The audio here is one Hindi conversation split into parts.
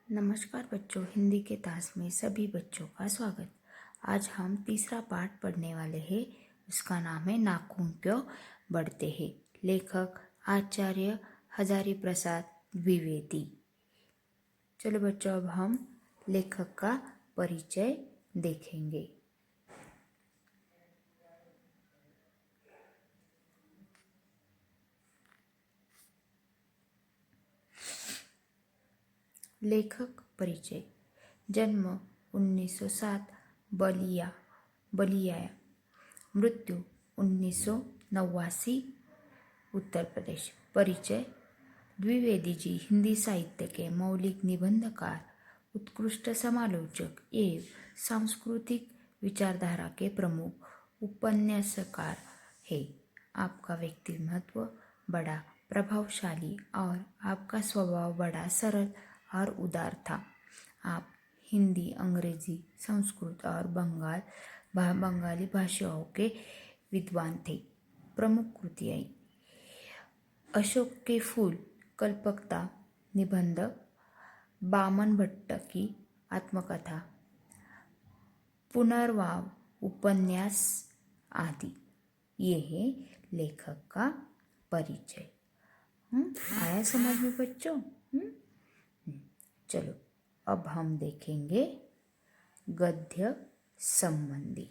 नमस्कार बच्चों, हिंदी के तास में सभी बच्चों का स्वागत। आज हम तीसरा पाठ पढ़ने वाले हैं। उसका नाम है नाखून क्यों बढ़ते हैं। लेखक आचार्य हजारी प्रसाद द्विवेदी। चलो बच्चों, अब हम लेखक का परिचय देखेंगे। लेखक परिचय। जन्म 1907 बलिया। मृत्यु 1989 उत्तर प्रदेश। परिचय। द्विवेदी जी हिंदी साहित्य के मौलिक निबंधकार, उत्कृष्ट समालोचक एवं सांस्कृतिक विचारधारा के प्रमुख उपन्यासकार हैं। आपका व्यक्तित्व बड़ा प्रभावशाली और आपका स्वभाव बड़ा सरल और उदार था। आप हिंदी, अंग्रेजी, संस्कृत और बंगाली भाषाओं के विद्वान थे। प्रमुख कृतियाँ: अशोक के फूल, कल्पकता निबंध, बामन भट्ट की आत्मकथा, पुनर्वाव उपन्यास आदि। ये है लेखक का परिचय। आया समझ में बच्चों? चलो अब हम देखेंगे गद्य संबंधी।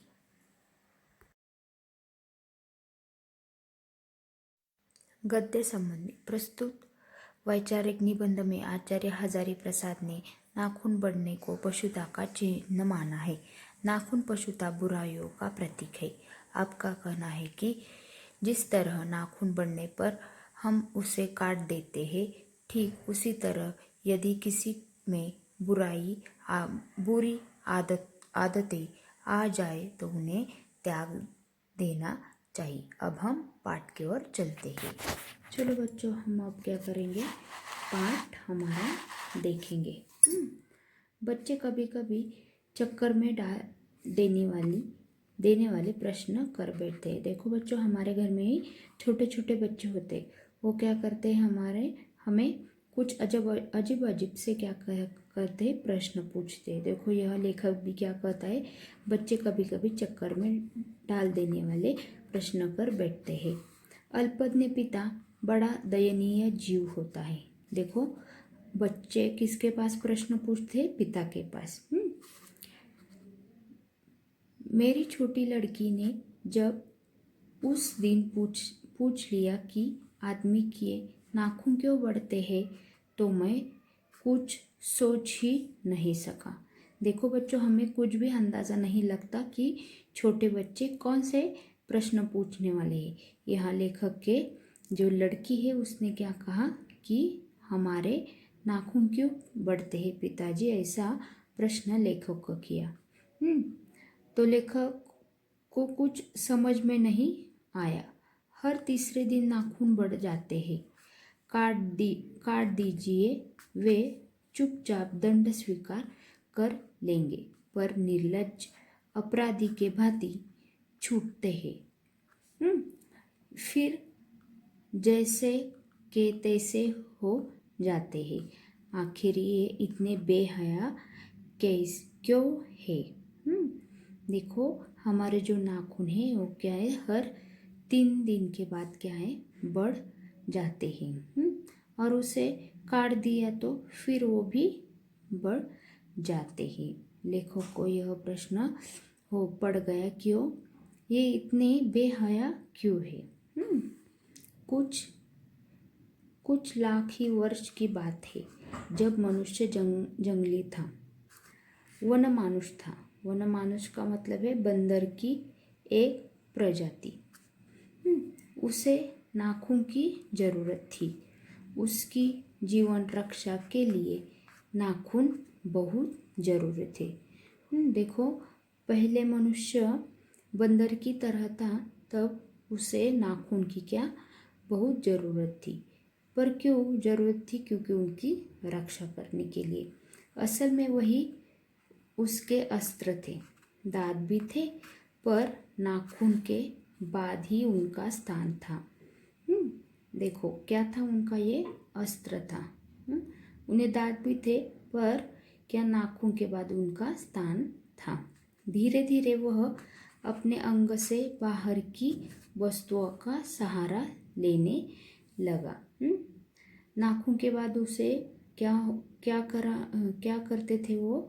गद्य संबंधी प्रस्तुत वैचारिक निबंध में आचार्य हजारी प्रसाद ने नाखून बढ़ने को पशुता का चिन्ह माना है। नाखून पशुता बुराइयों का प्रतीक है। आपका कहना है कि जिस तरह नाखून बढ़ने पर हम उसे काट देते हैं, ठीक उसी तरह यदि किसी में बुरी आदतें आ जाए तो उन्हें त्याग देना चाहिए। अब हम पाठ की ओर चलते हैं। चलो बच्चों, हम अब क्या करेंगे, पाठ हमारा देखेंगे। बच्चे कभी कभी चक्कर में देने वाले प्रश्न कर बैठते हैं। देखो बच्चों, हमारे घर में ही छोटे छोटे बच्चे होते हैं। वो क्या करते हैं, हमें कुछ अजीब अजीब से क्या करते हैं, प्रश्न पूछते हैं। देखो यह लेखक भी क्या कहता है, बच्चे कभी कभी चक्कर में डाल देने वाले प्रश्न कर बैठते हैं। अल्पज्ञ पिता बड़ा दयनीय जीव होता है। देखो बच्चे किसके पास प्रश्न पूछते हैं, पिता के पास। मेरी छोटी लड़की ने जब उस दिन पूछ लिया कि आदमी के नाखून क्यों बढ़ते हैं, तो मैं कुछ सोच ही नहीं सका। देखो बच्चों, हमें कुछ भी अंदाज़ा नहीं लगता कि छोटे बच्चे कौन से प्रश्न पूछने वाले हैं। यहाँ लेखक के जो लड़की है उसने क्या कहा कि हमारे नाखून क्यों बढ़ते हैं पिताजी, ऐसा प्रश्न लेखक को किया। तो लेखक को कुछ समझ में नहीं आया। हर तीसरे दिन नाखून बढ़ जाते हैं। काट दीजिए। वे चुपचाप दंड स्वीकार कर लेंगे, पर निर्लज्ज अपराधी के भांति छूटते हैं। फिर जैसे के तैसे हो जाते हैं। आखिर ये इतने बेहया क्यों है? देखो हमारे जो नाखून है वो क्या है, हर 3 दिन के बाद क्या है, बढ़ जाते हैं। और उसे काट दिया तो फिर वो भी बढ़ जाते हैं। लेखक को यह प्रश्न पड़ गया, क्यों ये इतने बेहया क्यों है? कुछ लाख ही वर्ष की बात है, जब मनुष्य जंगली था, वन मानुष था। वन मानुष का मतलब है बंदर की एक प्रजाति। उसे नाखून की जरूरत थी। उसकी जीवन रक्षा के लिए नाखून बहुत जरूरी थे। देखो पहले मनुष्य बंदर की तरह था, तब उसे नाखून की क्या बहुत ज़रूरत थी। पर क्यों ज़रूरत थी? क्योंकि उनकी रक्षा करने के लिए। असल में वही उसके अस्त्र थे। दांत भी थे, पर नाखून के बाद ही उनका स्थान था। देखो क्या था उनका, ये अस्त्र था। उन्हें दांत भी थे, पर क्या नाखून के बाद उनका स्थान था। धीरे धीरे वह अपने अंग से बाहर की वस्तुओं का सहारा लेने लगा। नाखून के बाद उसे क्या करते थे वो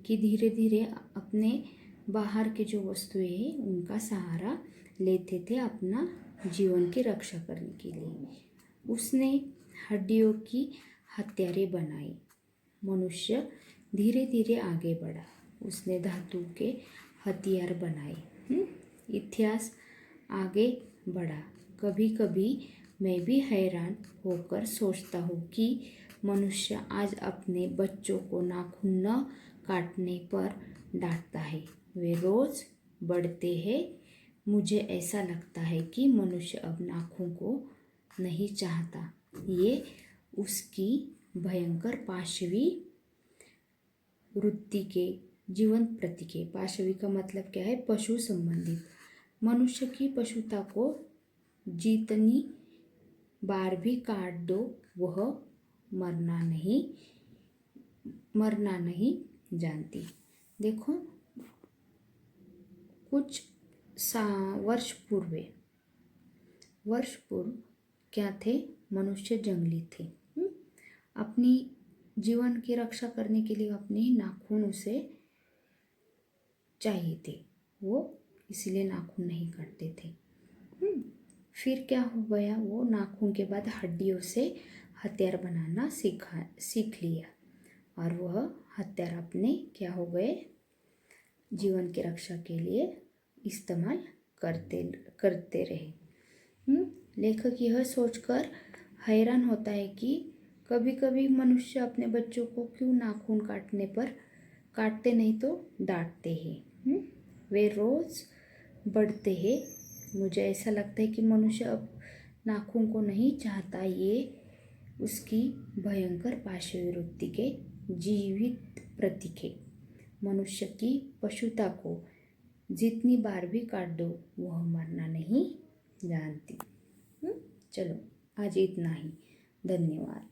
कि धीरे धीरे अपने बाहर के जो वस्तुएं हैं उनका सहारा लेते थे अपना जीवन की रक्षा करने के लिए। उसने हड्डियों की हथियारें बनाई। मनुष्य धीरे धीरे आगे बढ़ा। उसने धातु के हथियार बनाए। इतिहास आगे बढ़ा। कभी कभी मैं भी हैरान होकर सोचता हूँ कि मनुष्य आज अपने बच्चों को नाखून न काटने पर डांटता है। वे रोज बढ़ते हैं। मुझे ऐसा लगता है कि मनुष्य अब नाखून को नहीं चाहता। ये उसकी भयंकर पाशवी वृत्ति के जीवंत प्रतीक है। पाशवी का मतलब क्या है? पशु संबंधित। मनुष्य की पशुता को जितनी बार भी काट दो वह मरना नहीं जानती। देखो, कुछ वर्ष पूर्व क्या थे? मनुष्य जंगली थे। अपनी जीवन की रक्षा करने के लिए अपने नाखून उसे चाहिए थे, वो इसलिए नाखून नहीं काटते थे। फिर क्या हो गया? वो नाखून के बाद हड्डियों से हथियार बनाना सीख लिया और वह हथियार अपने क्या हो गए? जीवन की रक्षा के लिए इस्तेमाल करते रहे। लेखक यह सोचकर हैरान होता है कि कभी कभी मनुष्य अपने बच्चों को क्यों नाखून काटते नहीं तो डांटते हैं। वे रोज बढ़ते हैं। मुझे ऐसा लगता है कि मनुष्य अब नाखून को नहीं चाहता। ये उसकी भयंकर पाशवी वृत्ति के जीवित प्रतीक है। मनुष्य की पशुता को जितनी बार भी काट दो वह मरना नहीं जानती। चलो, आज इतना ही। धन्यवाद।